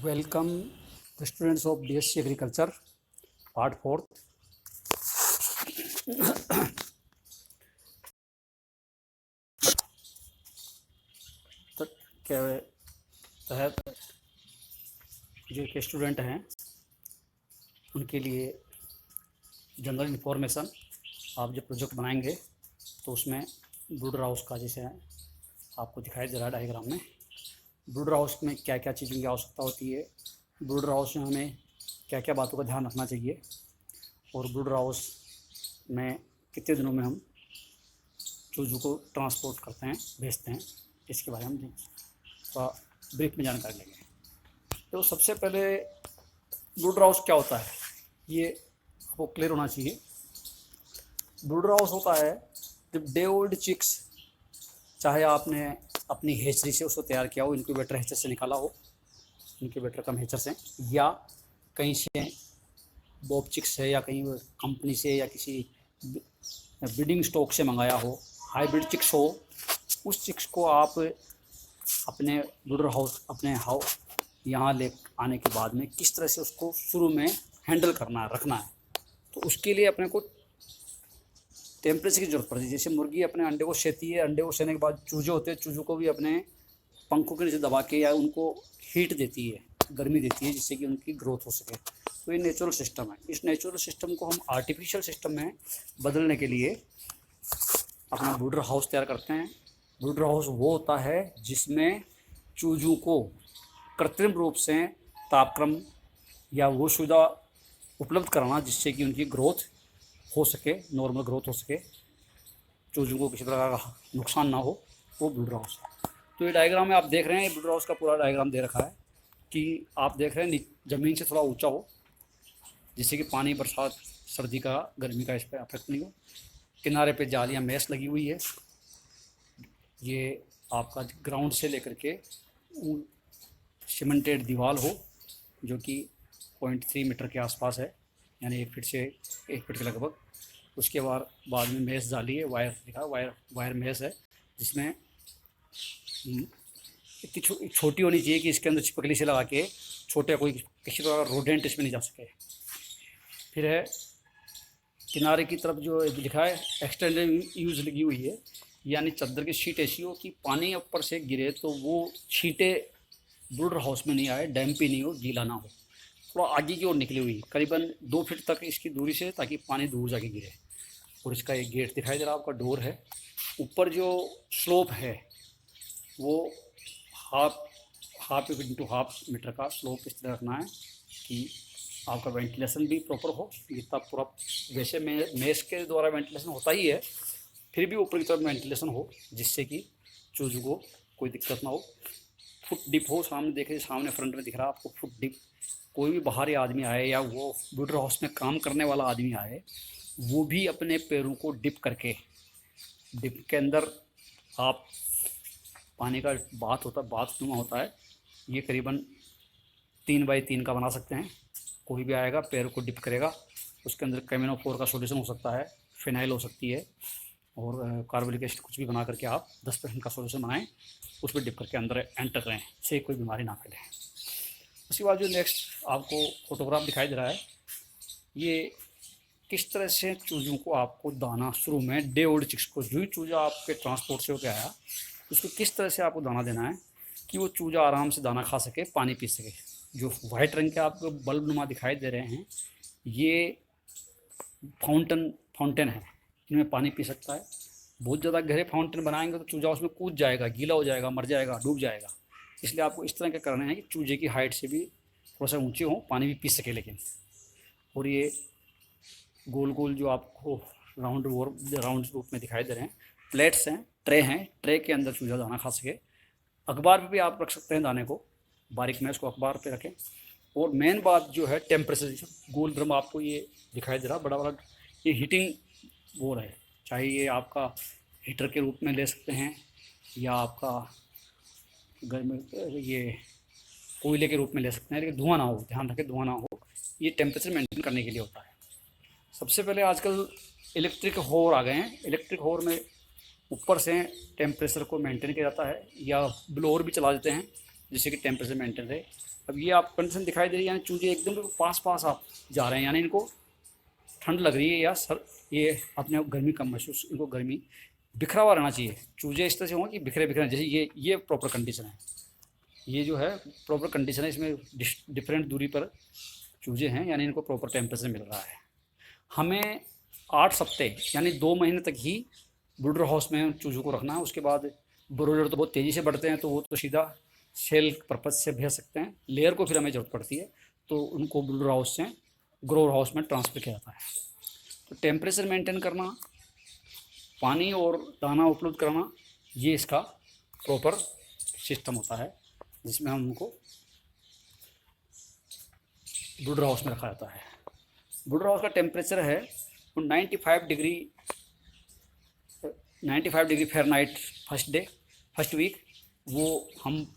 Welcome the students of BSc agriculture part 4। के तहत जो के स्टूडेंट हैं उनके लिए जनरल इन्फॉर्मेशन, आप जो प्रोजेक्ट बनाएंगे तो उसमें ब्रूडर हाउस का जैसे आपको दिखाई दे रहा है डायग्राम में, ब्रूडर हाउस में क्या क्या चीज़ों की आवश्यकता होती है, ब्रूडर हाउस में हमें क्या क्या बातों का ध्यान रखना चाहिए और ब्रूडर हाउस में कितने दिनों में हम चूजों को ट्रांसपोर्ट करते हैं, भेजते हैं, इसके बारे में हम थोड़ा ब्रीफ में जानकारी लेंगे। तो सबसे पहले ब्रूडर हाउस क्या होता है ये आपको क्लियर होना चाहिए। ब्रूडर हाउस होता है जब डे ओल्ड चिक्स, चाहे आपने अपनी हेचरी से उसको तैयार किया हो, इनक्यूबेटर हेचर से निकाला हो, इनक्यूबेटर कम हेचर से, या कहीं से बॉब चिक्स है या कहीं कंपनी से या किसी ब्रीडिंग स्टॉक से मंगाया हो, हाइब्रिड चिक्स हो, उस चिक्स को आप अपने ब्रूडर हाउस अपने यहाँ ले आने के बाद में किस तरह से उसको शुरू में हैंडल करना है, रखना है। तो उसके लिए अपने को टेम्परेचर की ज़रूरत पड़ती है। जैसे मुर्गी अपने अंडे को सेती है, अंडे को सेने के बाद चूजे होते हैं, चूजों को भी अपने पंखों के नीचे दबा के या उनको हीट देती है, गर्मी देती है, जिससे कि उनकी ग्रोथ हो सके। तो ये नेचुरल सिस्टम है। इस नेचुरल सिस्टम को हम आर्टिफिशियल सिस्टम में बदलने के लिए अपना ब्रूडर हाउस तैयार करते हैं। ब्रूडर हाउस वो होता है जिसमें चूजों को कृत्रिम रूप से तापक्रम या वो सुविधा उपलब्ध कराना जिससे कि उनकी ग्रोथ हो सके, नॉर्मल ग्रोथ हो सके, चूजों को किसी प्रकार का नुकसान ना हो, वो ब्रूडर हाउस है। तो ये डायग्राम में आप देख रहे हैं, ये ब्रूडर हाउस का पूरा डायग्राम दे रखा है कि आप देख रहे हैं ज़मीन से थोड़ा ऊंचा हो, जिससे कि पानी, बरसात, सर्दी का, गर्मी का इस पर अफेक्ट नहीं हो। किनारे पे जालियाँ मैश लगी हुई है। ये आपका ग्राउंड से लेकर के सीमेंटेड दीवार हो जो कि 0.3 मीटर के आसपास है, यानी 1 फीट से 1 फीट के लगभग। उसके बाद में मैश जाली है, वायर दिखा, वायर मैश है, जिसमें इतनी छोटी होनी चाहिए कि इसके अंदर छिपकली से लगा के छोटे कोई किसी प्रकार रोडेंट इसमें नहीं जा सके। फिर है किनारे की तरफ जो लिखा है एक्सटेंडेड यूज लगी हुई है, यानी चादर की शीट ऐसी हो कि पानी ऊपर से गिरे तो वो छींटे ब्रूडर हाउस में नहीं आए, डैम्पी नहीं हो, गीला ना हो। थोड़ा आगे की ओर निकली हुई, करीबन 2 फीट तक इसकी दूरी से, ताकि पानी दूर जाके गिरे। और इसका एक गेट दिखाई दे रहा है, आपका डोर है। ऊपर जो स्लोप है वो हाफ इंटू हाफ मीटर का स्लोप इस तरह रखना है कि आपका वेंटिलेशन भी प्रॉपर हो। जितना पूरा वैसे मेश के द्वारा वेंटिलेशन होता ही है, फिर भी ऊपर की तरफ वेंटिलेशन हो जिससे कि चूजों को कोई दिक्कत ना हो। फुट डिप हो, सामने देखे, सामने फ्रंट में दिख रहा है आपको फुट डिप। कोई भी बाहरी आदमी आए या वो ब्रूडर हाउस में काम करने वाला आदमी आए, वो भी अपने पैरों को डिप करके, डिप के अंदर आप पानी का बाथनुमा होता है, ये करीबन 3 बाई 3 का बना सकते हैं। कोई भी आएगा पैर को डिप करेगा, उसके अंदर कैमिनोफोर का सॉल्यूशन हो सकता है, फिनाइल हो सकती है, और कार्बोलिक एसिड कुछ भी बना करके आप 10% का सॉल्यूशन बनाएं, उसमें डिप करके अंदर एंटर करें, इससे कोई बीमारी ना फैले। उसके बाद जो नेक्स्ट आपको फोटोग्राफ दिखाई दे रहा है, ये किस तरह से चूजों को आपको दाना, शुरू में डे ओल्ड चिक्स को, जो ही चूजा आपके ट्रांसपोर्ट से होकर आया उसको किस तरह से आपको दाना देना है कि वो चूजा आराम से दाना खा सके, पानी पी सके। जो वाइट रंग के आपको बल्ब नुमा दिखाई दे रहे हैं, ये फाउंटेन है, इनमें पानी पी सकता है। बहुत ज़्यादा गहरे फाउंटेन बनाएंगे तो चूजा उसमें कूद जाएगा, गीला हो जाएगा, मर जाएगा, डूब जाएगा। इसलिए आपको इस तरह के करना है कि चूजे की हाइट से भी थोड़ा सा ऊँचे हों, पानी भी पी सके लेकिन। और ये गोल गोल जो आपको राउंड रूप में दिखाई दे रहे हैं, प्लेट्स हैं, ट्रे के अंदर चूजा दाना खा सके। अखबार पे भी आप रख सकते हैं दाने को, बारीक में इसको अखबार पे रखें। और मेन बात जो है टेम्परेचर, गोल ड्रम आपको ये दिखाई दे रहा बड़ा वाला, ये हीटिंग बोर है, चाहे ये आपका हीटर के रूप में ले सकते हैं या आपका घर में ये कोयले के रूप में ले सकते हैं, लेकिन धुआं ना हो, ध्यान रखें धुआं ना हो। ये टेम्परेचर मेंटेन करने के लिए होता है। सबसे पहले आजकल इलेक्ट्रिक होर आ गए हैं, इलेक्ट्रिक होर में ऊपर से टेम्परेचर को मेंटेन किया जाता है, या ब्लोअर भी चला देते हैं जिससे कि टेम्परेचर मेंटेन रहे। अब ये आप कंडीशन दिखाई दे रही है, यानी चूजे एकदम पास पास आप जा रहे हैं, यानी इनको ठंड लग रही है या सर ये अपने गर्मी कम महसूस, इनको गर्मी बिखरा हुआ रहना चाहिए। चूजे इस तरह से हों कि बिखरे बिखरे, जैसे ये प्रॉपर कंडीशन है, ये जो है प्रॉपर कंडीशन है, इसमें डिफरेंट दूरी पर चूजे हैं, यानी इनको प्रॉपर टेम्परेचर मिल रहा है। हमें 8 हफ्ते यानी 2 महीने तक ही ब्रूडर हाउस में चूज़ों को रखना है। उसके बाद ब्रूडर तो बहुत तेज़ी से बढ़ते हैं, तो वो तो सीधा सेल पर्पज़ से भेज सकते हैं। लेयर को फिर हमें ज़रूरत पड़ती है, तो उनको ब्रूडर हाउस से ग्रोवर हाउस में ट्रांसफ़र किया जाता है। तो टेम्परेचर मेंटेन करना, पानी और दाना उपलब्ध कराना, ये इसका प्रॉपर सिस्टम होता है जिसमें हम उनको ब्रूडर हाउस में रखा जाता है। ब्रूडर हाउस का टेम्परेचर है 95 डिग्री फ़ारेनहाइट फर्स्ट वीक। वो हम